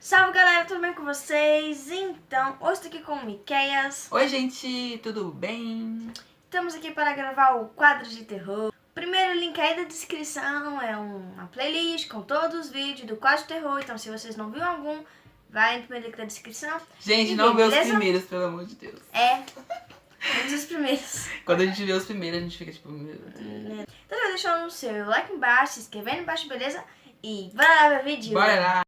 Salve galera, tudo bem com vocês? Então, hoje estou aqui com o Miqueias. Oi gente, tudo bem? Estamos aqui para gravar o quadro de terror. O primeiro link aí da descrição é uma playlist com todos os vídeos do quadro de terror. Então se vocês não viram algum, vai no primeiro link da descrição. Gente, não vê os primeiros, pelo amor de Deus. Vamos os primeiros. Quando a gente vê os primeiros, a gente fica tipo, meu Deus. Então já deixando o seu like embaixo, se inscrever aí embaixo, beleza? E bora lá ver o vídeo. Bora lá!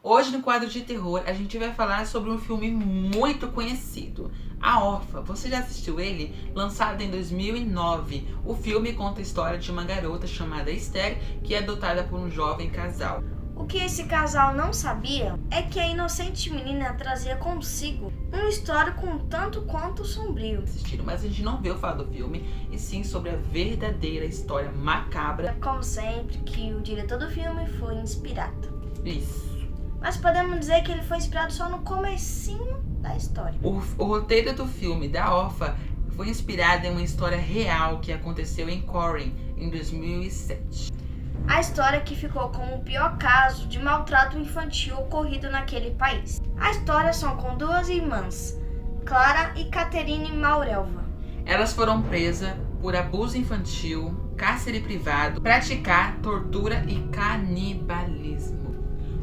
Hoje no quadro de terror a gente vai falar sobre um filme muito conhecido, A Órfã. Você já assistiu ele? Lançado em 2009. O filme conta a história de uma garota chamada Esther que é adotada por um jovem casal. O que esse casal não sabia é que a inocente menina trazia consigo um histórico um tanto quanto sombrio. Mas a gente não veio falar do filme, e sim sobre a verdadeira história macabra. Como sempre, que o diretor do filme foi inspirado. Isso. Mas podemos dizer que ele foi inspirado só no comecinho da história. O roteiro do filme da Órfã foi inspirado em uma história real que aconteceu em Corren, em 2007. A história que ficou como o pior caso de maltrato infantil ocorrido naquele país. A história são com duas irmãs, Clara e Catherine Maurelva. Elas foram presas por abuso infantil, cárcere privado, praticar tortura e canibalismo.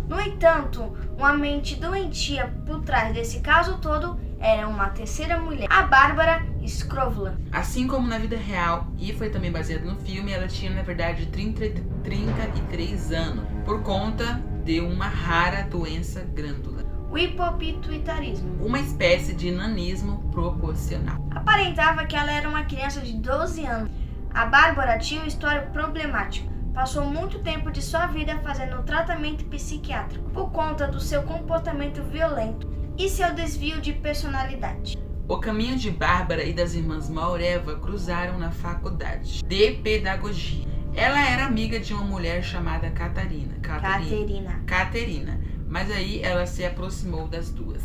No entanto, uma mente doentia por trás desse caso todo era uma terceira mulher, a Bárbara Skrovla. Assim como na vida real, e foi também baseado no filme, ela tinha na verdade 33 anos, por conta de uma rara doença grândula. O hipopituitarismo. Uma espécie de nanismo proporcional. Aparentava que ela era uma criança de 12 anos. A Bárbara tinha uma história problemática. Passou muito tempo de sua vida fazendo tratamento psiquiátrico por conta do seu comportamento violento e seu desvio de personalidade. O caminho de Bárbara e das irmãs Maurelva cruzaram na faculdade de pedagogia. Ela era amiga de uma mulher chamada Caterina, mas aí ela se aproximou das duas.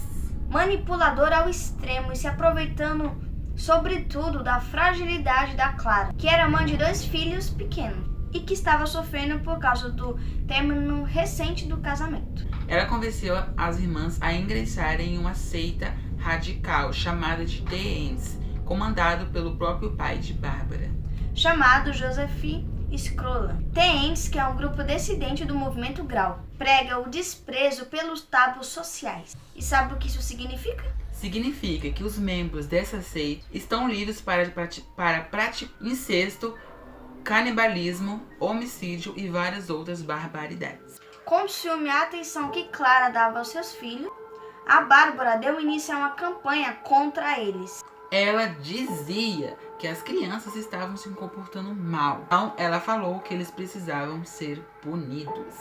Manipuladora ao extremo e se aproveitando sobretudo da fragilidade da Clara, que era mãe de 2 filhos pequenos e que estava sofrendo por causa do término recente do casamento. Ela convenceu as irmãs a ingressarem em uma seita radical chamada de The Ends, comandado pelo próprio pai de Bárbara, chamado Joseph Skrola. The Ends, que é um grupo dissidente do movimento Grau, prega o desprezo pelos tabus sociais. E sabe o que isso significa? Significa que os membros dessa seita estão livres para praticar incesto, canibalismo, homicídio e várias outras barbaridades. Com ciúme a atenção que Clara dava aos seus filhos, a Bárbara deu início a uma campanha contra eles. Ela dizia que as crianças estavam se comportando mal, então ela falou que eles precisavam ser punidos.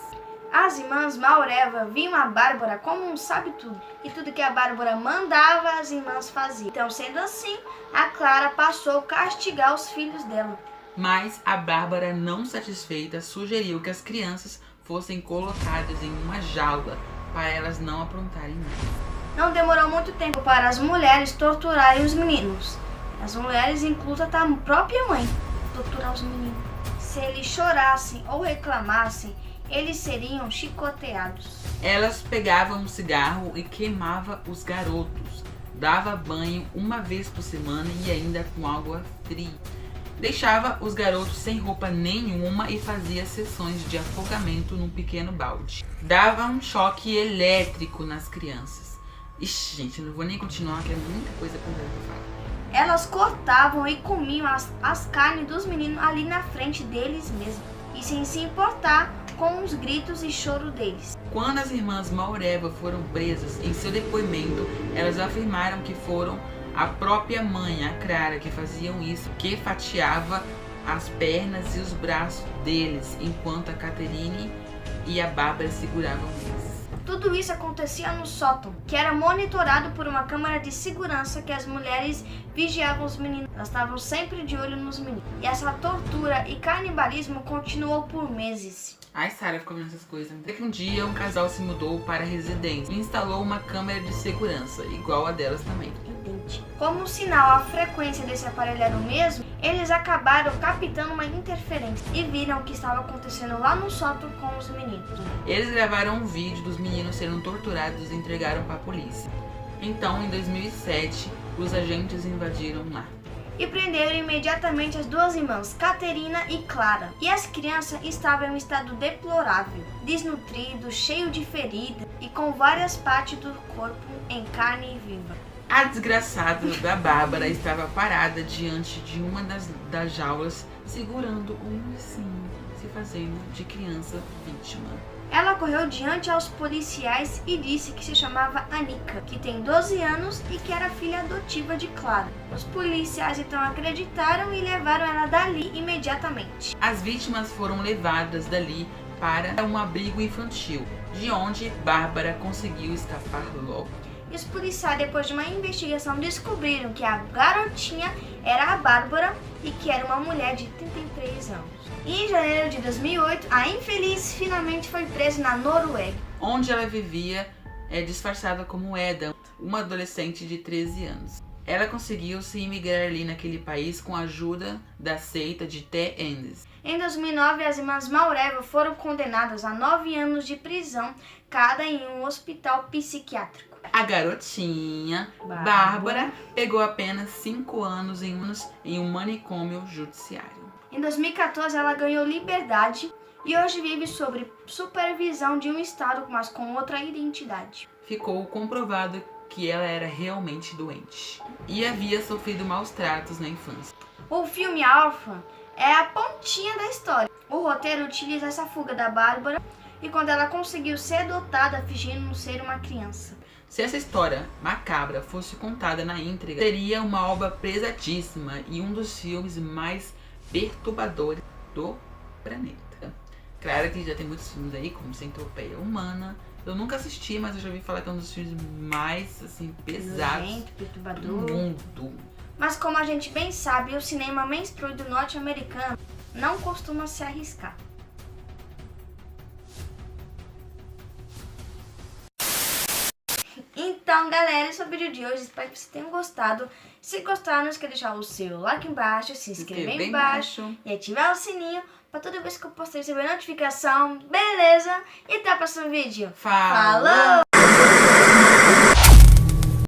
As irmãs Maurelva viam a Bárbara como um sabe-tudo, e tudo que a Bárbara mandava as irmãs faziam. Então, sendo assim, a Clara passou a castigar os filhos dela. Mas a Bárbara, não satisfeita, sugeriu que as crianças fossem colocadas em uma jaula para elas não aprontarem nada. Não demorou muito tempo para as mulheres torturarem os meninos. As mulheres, inclusa a própria mãe, torturar os meninos. se eles chorassem ou reclamassem, eles seriam chicoteados. Elas pegavam um cigarro e queimavam os garotos. Dava banho uma vez por semana e ainda com água fria. Deixava os garotos sem roupa nenhuma e fazia sessões de afogamento num pequeno balde. Dava um choque elétrico nas crianças. Ixi, gente, eu não vou nem continuar, que é muita coisa pra falar. Elas cortavam e comiam as carnes dos meninos ali na frente deles mesmos, e sem se importar com os gritos e choro deles. Quando as irmãs Maureva foram presas, em seu depoimento, elas afirmaram que foram a própria mãe, a Clara, que faziam isso, que fatiava as pernas e os braços deles, enquanto a Catherine e a Bárbara seguravam eles. Tudo isso acontecia no sótão, que era monitorado por uma câmera de segurança que as mulheres vigiavam os meninos. Elas estavam sempre de olho nos meninos. E essa tortura e canibalismo continuou por meses. Ai, Sarah ficou vendo essas coisas. Até que um dia um casal se mudou para a residência e instalou uma câmera de segurança, igual a delas também. Como sinal, a frequência desse aparelho era o mesmo, eles acabaram captando uma interferência e viram o que estava acontecendo lá no sótão com os meninos. Eles gravaram um vídeo dos meninos sendo torturados e entregaram para a polícia. Então, em 2007, os agentes invadiram lá e prenderam imediatamente as duas irmãs, Caterina e Clara. E as crianças estavam em um estado deplorável, desnutrido, cheio de feridas e com várias partes do corpo em carne viva. A desgraçada da Bárbara estava parada diante de uma das jaulas, segurando um ursinho, se fazendo de criança vítima. Ela correu diante aos policiais e disse que se chamava Anica, que tem 12 anos e que era filha adotiva de Clara. Os policiais então acreditaram e levaram ela dali imediatamente. As vítimas foram levadas dali para um abrigo infantil, de onde Bárbara conseguiu escapar logo. E os policiais, depois de uma investigação, descobriram que a garotinha era a Bárbara e que era uma mulher de 33 anos. E em janeiro de 2008, a infeliz finalmente foi presa na Noruega, onde ela vivia disfarçada como Eda, uma adolescente de 13 anos. Ela conseguiu se imigrar ali naquele país com a ajuda da seita de The Endes. Em 2009, as irmãs Maureva foram condenadas a 9 anos de prisão, cada em um hospital psiquiátrico. A garotinha, Bárbara, pegou apenas 5 anos em um manicômio judiciário. Em 2014, ela ganhou liberdade e hoje vive sob supervisão de um estado, mas com outra identidade. Ficou comprovado que ela era realmente doente e havia sofrido maus tratos na infância. O filme Alpha é a pontinha da história. O roteiro utiliza essa fuga da Bárbara e quando ela conseguiu ser adotada fingindo ser uma criança. Se essa história macabra fosse contada na íntegra, seria uma obra pesadíssima e um dos filmes mais perturbadores do planeta. Claro que já tem muitos filmes aí, como Centopeia Humana. Eu nunca assisti, mas eu já ouvi falar que é um dos filmes mais assim, pesados do mundo. Mas como a gente bem sabe, o cinema mainstream do norte-americano não costuma se arriscar. Então, galera, esse é o vídeo de hoje. Espero que vocês tenham gostado. Se gostar, não esqueça de deixar o seu like embaixo, se inscrever aí embaixo e ativar o sininho para toda vez que eu postar receber notificação. Beleza? E até o próximo vídeo. Falou!